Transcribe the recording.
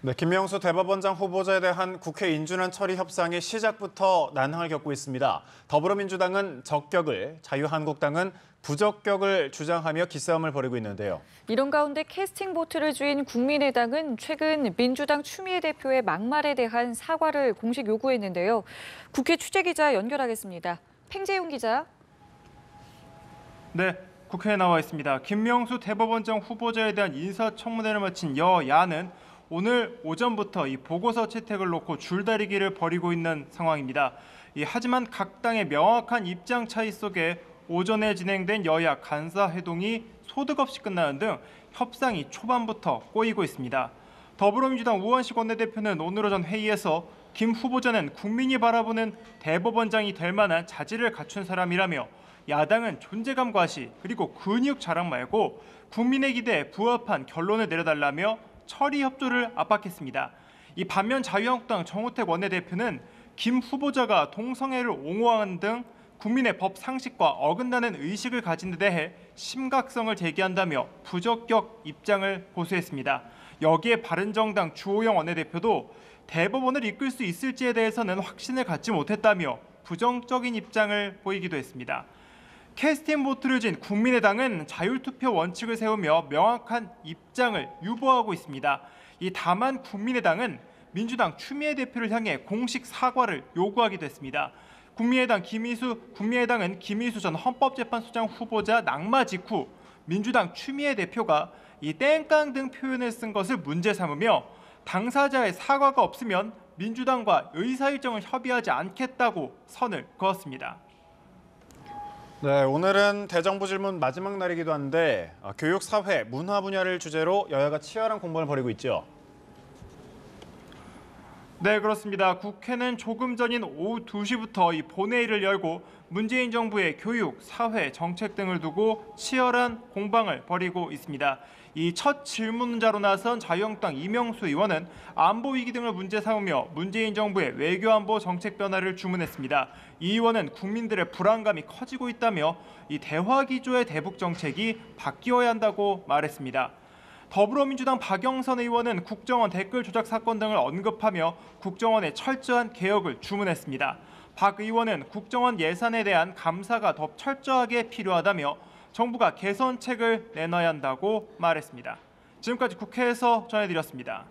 네, 김명수 대법원장 후보자에 대한 국회 인준안 처리 협상이 시작부터 난항을 겪고 있습니다. 더불어민주당은 적격을, 자유한국당은 부적격을 주장하며 기싸움을 벌이고 있는데요. 이런 가운데 캐스팅 보트를 주인 국민의당은 최근 민주당 추미애 대표의 막말에 대한 사과를 공식 요구했는데요. 국회 취재기자 연결하겠습니다. 팽재용 기자. 네, 국회에 나와 있습니다. 김명수 대법원장 후보자에 대한 인사청문회를 마친 여야는 오늘 오전부터 이 보고서 채택을 놓고 줄다리기를 벌이고 있는 상황입니다. 하지만 각 당의 명확한 입장 차이 속에 오전에 진행된 여야 간사회동이 소득 없이 끝나는 등 협상이 초반부터 꼬이고 있습니다. 더불어민주당 우원식 원내대표는 오늘 오전 회의에서 김 후보자는 국민이 바라보는 대법원장이 될 만한 자질을 갖춘 사람이라며 야당은 존재감 과시 그리고 근육 자랑 말고 국민의 기대에 부합한 결론을 내려달라며 처리 협조를 압박했습니다. 이 반면 자유한국당 정우택 원내대표는 김 후보자가 동성애를 옹호하는 등 국민의 법 상식과 어긋나는 의식을 가진 데 대해 심각성을 제기한다며 부적격 입장을 고수했습니다. 여기에 바른정당 주호영 원내대표도 대법원을 이끌 수 있을지에 대해서는 확신을 갖지 못했다며 부정적인 입장을 보이기도 했습니다. 캐스팅 보트를 진 국민의당은 자율투표 원칙을 세우며 명확한 입장을 유보하고 있습니다. 다만 국민의당은 민주당 추미애 대표를 향해 공식 사과를 요구하기도 했습니다. 국민의당은 김희수 전 헌법재판소장 후보자 낙마 직후 민주당 추미애 대표가 땡깡 등 표현을 쓴 것을 문제 삼으며 당사자의 사과가 없으면 민주당과 의사일정을 협의하지 않겠다고 선을 그었습니다. 네, 오늘은 대정부 질문 마지막 날이기도 한데 교육, 사회, 문화 분야를 주제로 여야가 치열한 공방을 벌이고 있죠. 네, 그렇습니다. 국회는 조금 전인 오후 2시부터 본회의를 열고 문재인 정부의 교육, 사회, 정책 등을 두고 치열한 공방을 벌이고 있습니다. 첫 질문자로 나선 자유한국당 이명수 의원은 안보 위기 등을 문제 삼으며 문재인 정부의 외교안보 정책 변화를 주문했습니다. 이 의원은 국민들의 불안감이 커지고 있다며 대화 기조의 대북 정책이 바뀌어야 한다고 말했습니다. 더불어민주당 박영선 의원은 국정원 댓글 조작 사건 등을 언급하며 국정원의 철저한 개혁을 주문했습니다. 박 의원은 국정원 예산에 대한 감사가 더 철저하게 필요하다며 정부가 개선책을 내놔야 한다고 말했습니다. 지금까지 국회에서 전해드렸습니다.